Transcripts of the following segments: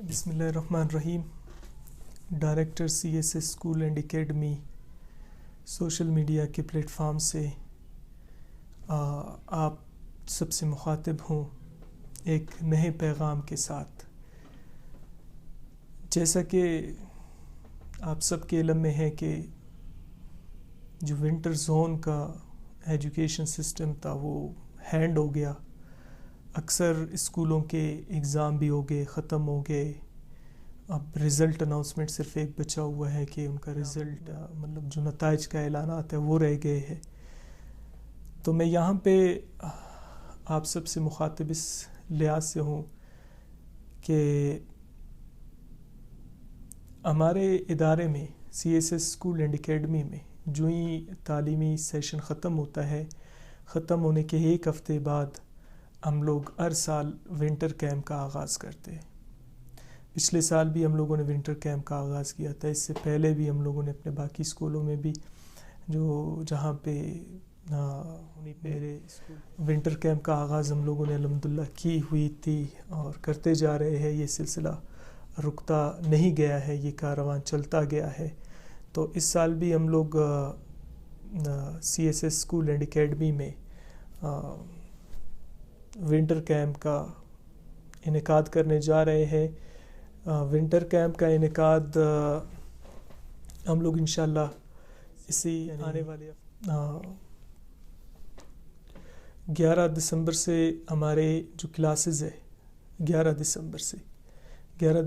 بسم اللہ الرحمن الرحیم۔ Director CSS school and academy social media کے پلیٹ فارم سے آپ سب سے مخاطب ہوں ایک نئے پیغام کے ساتھ۔ جیسا کہ آپ سب کے علم میں ہے کہ جو ونٹر زون کا ایجوکیشن سسٹم تھا وہ ہینڈ ہو گیا۔ اکثر اسکولوں کے اگزام بھی ہو گئے، ختم ہو گئے۔ اب رزلٹ اناؤنسمنٹ صرف ایک بچا ہوا ہے کہ ان کا رزلٹ مطلب جو نتائج کا اعلانات ہے وہ رہ گئے ہیں۔ تو میں یہاں پہ آپ سب سے مخاطب اس لحاظ سے ہوں کہ ہمارے ادارے میں CSS اسکول اینڈ اکیڈمی میں جو ہی تعلیمی سیشن ختم ہوتا ہے، ختم ہونے کے ایک ہفتے بعد ہم لوگ ہر سال ونٹر کیمپ کا آغاز کرتے ہیں۔ پچھلے سال بھی ہم لوگوں نے ونٹر کیمپ کا آغاز کیا تھا، اس سے پہلے بھی ہم لوگوں نے اپنے باقی اسکولوں میں بھی جہاں پہ میرے ونٹر کیمپ کا آغاز ہم لوگوں نے الحمدللہ کی ہوئی تھی اور کرتے جا رہے ہیں۔ یہ سلسلہ رکتا نہیں گیا ہے، یہ کاروان چلتا گیا ہے۔ تو اس سال بھی ہم لوگ CSS اسکول اینڈ اکیڈمی میں ونٹر کیمپ کا انعقاد کرنے جا رہے ہیں۔ ونٹر کیمپ کا انعقاد ہم لوگ انشاءاللہ اسی آنے والے 11 دسمبر سے ہمارے جو کلاسز ہے 11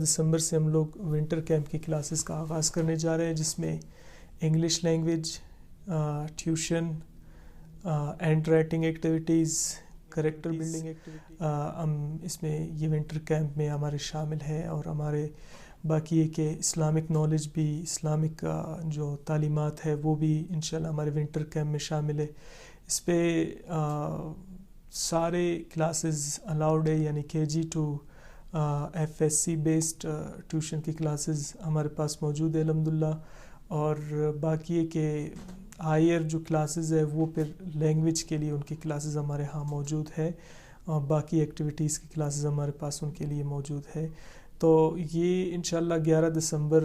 دسمبر سے ہم لوگ ونٹر کیمپ کی کلاسز کا آغاز کرنے جا رہے ہیں، جس میں English language tuition, hand writing activities, character building ہم اس میں یہ ونٹر کیمپ میں ہمارے شامل ہیں۔ اور ہمارے باقی یہ کہ اسلامک نالج بھی، اسلامک جو تعلیمات ہے وہ بھی انشاءاللہ ہمارے ونٹر کیمپ میں شامل ہے۔ اس پہ سارے کلاسز الاؤڈ ہے، یعنی KG to FSC based tuition کی کلاسز ہمارے پاس موجود ہے الحمدللہ۔ اور باقی یہ کہ ہائر جو کلاسز ہے وہ پھر لینگویج کے لیے ان کی کلاسز ہمارے ہاں موجود ہے، اور باقی ایکٹیویٹیز کی کلاسز ہمارے پاس ان کے لیے موجود ہے۔ تو یہ انشاءاللہ 11 دسمبر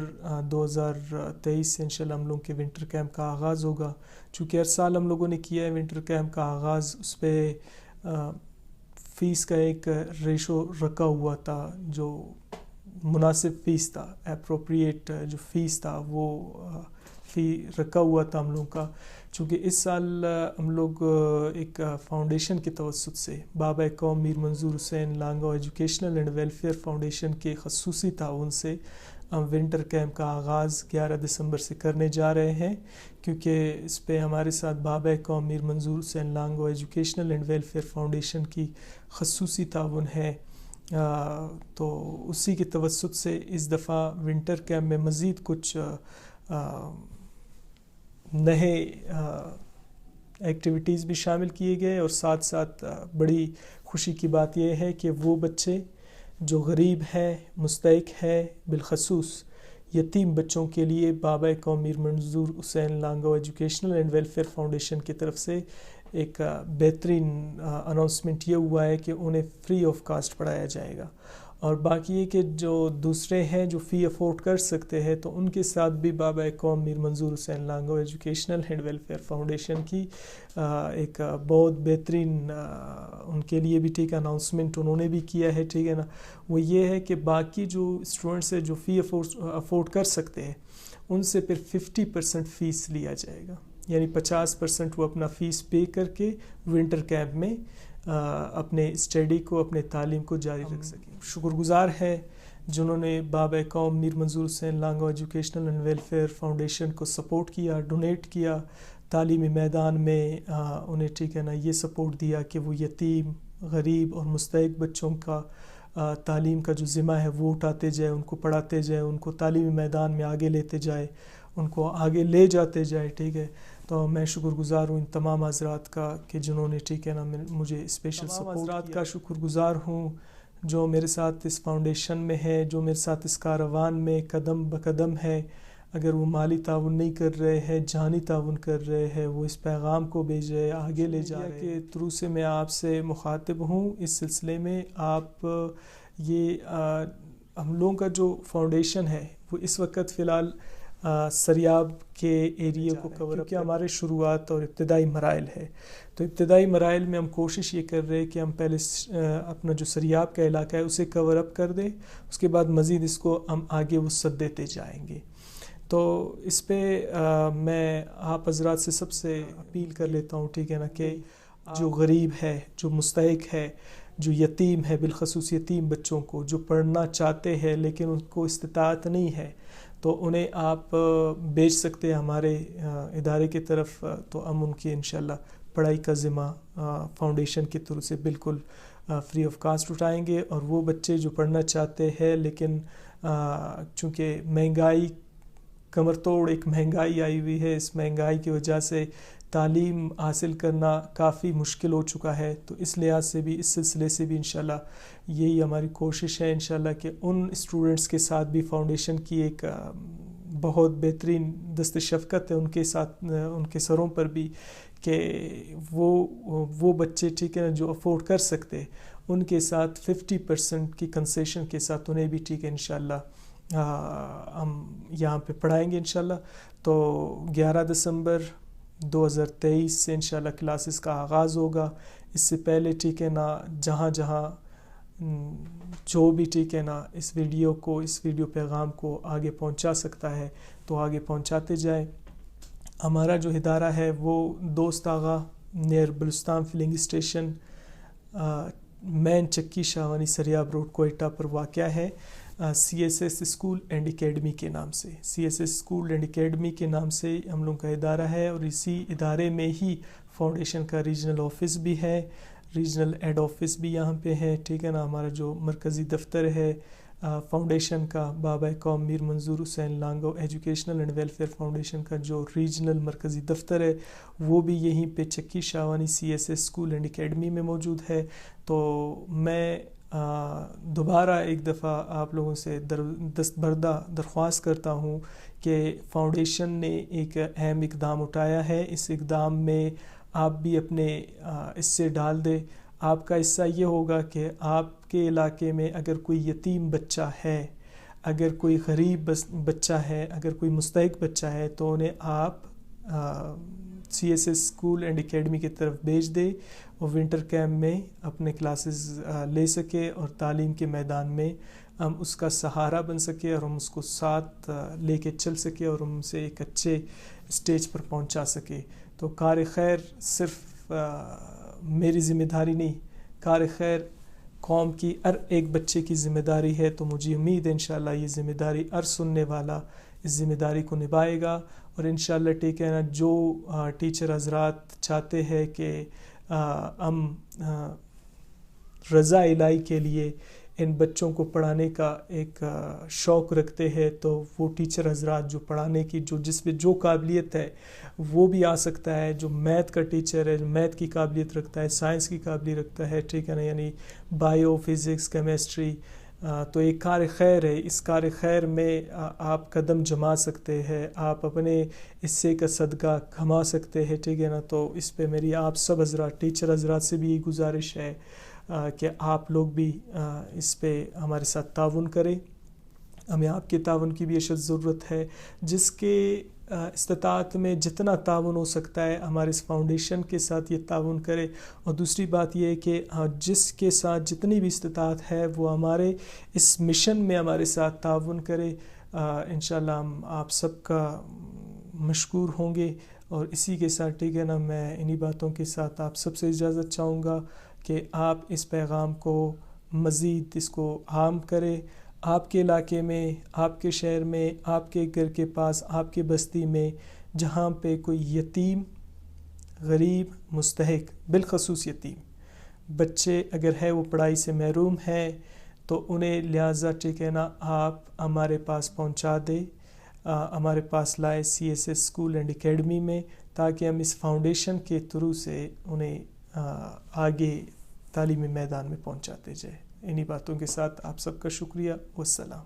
2023 سے انشاءاللہ ہم لوگوں کے ونٹر کیمپ کا آغاز ہوگا۔ چونکہ ہر سال ہم لوگوں نے کیا ہے ونٹر کیمپ کا آغاز، اس پہ فیس کا ایک ریشو رکھا ہوا تھا، جو مناسب فیس تھا، اپروپریٹ جو فیس تھا وہ فی رکھا ہوا تھا ہم لوگوں کا۔ چونکہ اس سال ہم لوگ ایک فاؤنڈیشن کے توسط سے بابا قوم میر منظور حسین Lango educational and welfare foundation کے خصوصی تعاون سے ہم ونٹر کیمپ کا آغاز 11 دسمبر سے کرنے جا رہے ہیں، کیونکہ اس پہ ہمارے ساتھ بابا قوم میر منظور حسین Lango educational and welfare foundation کی خصوصی تعاون ہے۔ تو اسی کے توسط سے اس دفعہ ونٹر کیمپ میں مزید کچھ نئے ایکٹیویٹیز بھی شامل کیے گئے، اور ساتھ ساتھ بڑی خوشی کی بات یہ ہے کہ وہ بچے جو غریب ہے، مستحق ہے، بالخصوص یتیم بچوں کے لیے بابا قوم میر منظور حسین Lango educational and welfare foundation کی طرف سے ایک بہترین اناؤنسمنٹ یہ ہوا ہے کہ انہیں فری آف کاسٹ پڑھایا جائے گا۔ اور باقی یہ کہ جو دوسرے ہیں جو فی افورڈ کر سکتے ہیں تو ان کے ساتھ بھی بابا قوم میر منظور حسین Lango educational and welfare foundation کی ایک بہت بہترین ان کے لیے بھی ٹھیک اناؤنسمنٹ انہوں نے بھی کیا ہے، ٹھیک ہے نا۔ وہ یہ ہے کہ باقی جو اسٹوڈنٹس ہیں جو فی افورڈ کر سکتے ہیں ان سے پھر 50% فیس لیا جائے گا، یعنی 50% وہ اپنا فیس پے کر کے ونٹر کیمپ میں اپنے اسٹڈی کو، اپنے تعلیم کو جاری رکھ سکیں۔ شکر گزار ہے جنہوں نے بابا قوم میر منظور حسین Lango educational and welfare foundation کو سپورٹ کیا، ڈونیٹ کیا تعلیمی میدان میں، انہیں ٹھیک ہے نا یہ سپورٹ دیا کہ وہ یتیم، غریب اور مستحق بچوں کا تعلیم کا جو ذمہ ہے وہ اٹھاتے جائے، ان کو پڑھاتے جائے، ان کو تعلیمی میدان میں آگے لیتے جائے، ان کو آگے لے جاتے جائے، ٹھیک ہے۔ تو میں شکر گزار ہوں ان تمام حضرات کا کہ جنہوں نے ٹھیک ہے نا مجھے اسپیشل سپورٹ حضرات کا شکر گزار ہوں جو میرے ساتھ اس فاؤنڈیشن میں ہے، جو میرے ساتھ اس کاروان میں قدم بقدم ہے۔ اگر وہ مالی تعاون نہیں کر رہے ہیں، جانی تعاون کر رہے ہیں، وہ اس پیغام کو بھیجے، آگے لے جا رہے ہیں کہ تھرو سے میں آپ سے مخاطب ہوں اس سلسلے میں۔ آپ یہ ہم لوگوں کا جو فاؤنڈیشن ہے وہ اس وقت فی الحال سریاب کے ایریے کو کور کیا ہمارے شروعات اور ابتدائی مراحل ہے. تو ابتدائی مراحل میں ہم کوشش یہ کر رہے ہیں کہ ہم پہلے اپنا جو سریاب کا علاقہ ہے اسے کور اپ کر دیں, اس کے بعد مزید اس کو ہم آگے وسعت دیتے جائیں گے. تو اس پہ میں آپ حضرات سے سب سے اپیل کر لیتا ہوں, ٹھیک ہے نا, کہ جو غریب ہے, جو مستحق ہے, جو یتیم ہے, بالخصوص یتیم بچوں کو جو پڑھنا چاہتے ہیں لیکن ان کو استطاعت نہیں ہے, تو انہیں آپ بیچ سکتے ہیں ہمارے ادارے کی طرف. تو ہم ان کی انشاءاللہ پڑھائی کا ذمہ فاؤنڈیشن کے تھرو سے بالکل فری آف کاسٹ اٹھائیں گے. اور وہ بچے جو پڑھنا چاہتے ہیں لیکن چونکہ مہنگائی کمر توڑ ایک مہنگائی آئی ہوئی ہے, اس مہنگائی کی وجہ سے تعلیم حاصل کرنا کافی مشکل ہو چکا ہے, تو اس لحاظ سے بھی, اس سلسلے سے بھی انشاءاللہ یہی ہماری کوشش ہے انشاءاللہ کہ ان اسٹوڈنٹس کے ساتھ بھی فاؤنڈیشن کی ایک بہت بہترین دست شفقت ہے ان کے ساتھ, ان کے سروں پر بھی, کہ وہ بچے, ٹھیک ہے نا, جو افورڈ کر سکتے ان کے ساتھ 50% کی کنسیشن کے ساتھ انہیں بھی, ٹھیک ہے, انشاءاللہ ہم یہاں پہ پڑھائیں گے انشاءاللہ. تو 11 دسمبر 2023 سے انشاءاللہ کلاسز کا آغاز ہوگا. اس سے پہلے, ٹھیک ہے نا, جہاں جو بھی, ٹھیک ہے نا, اس ویڈیو پیغام کو آگے پہنچا سکتا ہے تو آگے پہنچاتے جائیں. ہمارا جو ادارہ ہے وہ دوست آغا نیر بلوچستان فلنگ اسٹیشن مین چکی شاہوانی سریاب روڈ کوئٹہ پر واقع ہے. CSS اسکول اینڈ اکیڈمی کے نام سے, CSS اسکول اینڈ اکیڈمی کے نام سے ہم لوگوں کا ادارہ ہے. اور اسی ادارے میں ہی فاؤنڈیشن کا ریجنل آفس بھی ہے, ریجنل ہیڈ آفس بھی یہاں پہ ہے, ٹھیک ہے نا. ہمارا جو مرکزی دفتر ہے فاؤنڈیشن کا, بابا قوم میر منظور حسین Lango educational and welfare foundation کا جو ریجنل مرکزی دفتر ہے وہ بھی یہیں پہ چکی Shahwani CSS school and academy میں موجود ہے. تو میں دوبارہ ایک دفعہ آپ لوگوں سے دستبردہ درخواست کرتا ہوں کہ فاؤنڈیشن نے ایک اہم اقدام اٹھایا ہے. اس اقدام میں آپ بھی اپنے حصے ڈال دیں. آپ کا حصہ یہ ہوگا کہ آپ کے علاقے میں اگر کوئی یتیم بچہ ہے, اگر کوئی غریب بچہ ہے, اگر کوئی مستحق بچہ ہے, تو انہیں آپ CSS اسکول اینڈ اکیڈمی کی طرف بھیج دے اور ونٹر کیمپ میں اپنے کلاسز لے سکے اور تعلیم کے میدان میں ہم اس کا سہارا بن سکے اور ہم اس کو ساتھ لے کے چل سکے اور ہم اسے ایک اچھے اسٹیج پر پہنچا سکے. تو کار خیر صرف میری ذمہ داری نہیں, کار خیر قوم کی ہر ایک بچے کی ذمہ داری ہے. تو مجھے امید ہے انشاءاللہ یہ ذمہ داری ہر سننے والا اس ذمہ داری کو نبھائے گا. اور انشاءاللہ, ٹھیک ہے نا, جو ٹیچر حضرات چاہتے ہیں کہ ہم رضا الہی کے لیے ان بچوں کو پڑھانے کا ایک شوق رکھتے ہیں, تو وہ ٹیچر حضرات جو پڑھانے کی جس میں جو قابلیت ہے وہ بھی آ سکتا ہے. جو میتھ کا ٹیچر ہے, جو میتھ کی قابلیت رکھتا ہے, سائنس کی قابلیت رکھتا ہے, ٹھیک ہے نا, یعنی بائیو, فزکس, کیمسٹری, تو ایک کار خیر ہے. اس کار خیر میں آپ قدم جما سکتے ہیں, آپ اپنے حصے کا صدقہ کما سکتے ہیں, ٹھیک ہے نا. تو اس پہ میری آپ سب حضرات, ٹیچر حضرات سے بھی یہ گزارش ہے کہ آپ لوگ بھی اس پہ ہمارے ساتھ تعاون کریں. ہمیں آپ کے تعاون کی بھی اشد ضرورت ہے. جس کے استطاعت میں جتنا تعاون ہو سکتا ہے ہمارے اس فاؤنڈیشن کے ساتھ یہ تعاون کرے. اور دوسری بات یہ ہے کہ جس کے ساتھ جتنی بھی استطاعت ہے وہ ہمارے اس مشن میں ہمارے ساتھ تعاون کرے. انشاءاللہ ہم آپ سب کا مشکور ہوں گے. اور اسی کے ساتھ, ٹھیک ہے نا, میں انہی باتوں کے ساتھ آپ سب سے اجازت چاہوں گا کہ آپ اس پیغام کو مزید اس کو عام کریں. آپ کے علاقے میں, آپ کے شہر میں, آپ کے گھر کے پاس, آپ کے بستی میں جہاں پہ کوئی یتیم, غریب, مستحق, بالخصوص یتیم بچے اگر ہے وہ پڑھائی سے محروم ہیں, تو انہیں لہٰذا, ٹھیک ہے نا, آپ ہمارے پاس پہنچا دیں, ہمارے پاس لائے CSS اسکول اینڈ اکیڈمی میں, تاکہ ہم اس فاؤنڈیشن کے تھرو سے انہیں آگے تعلیمی میدان میں پہنچاتے جائیں. انہی باتوں کے ساتھ آپ سب کا شکریہ. والسلام.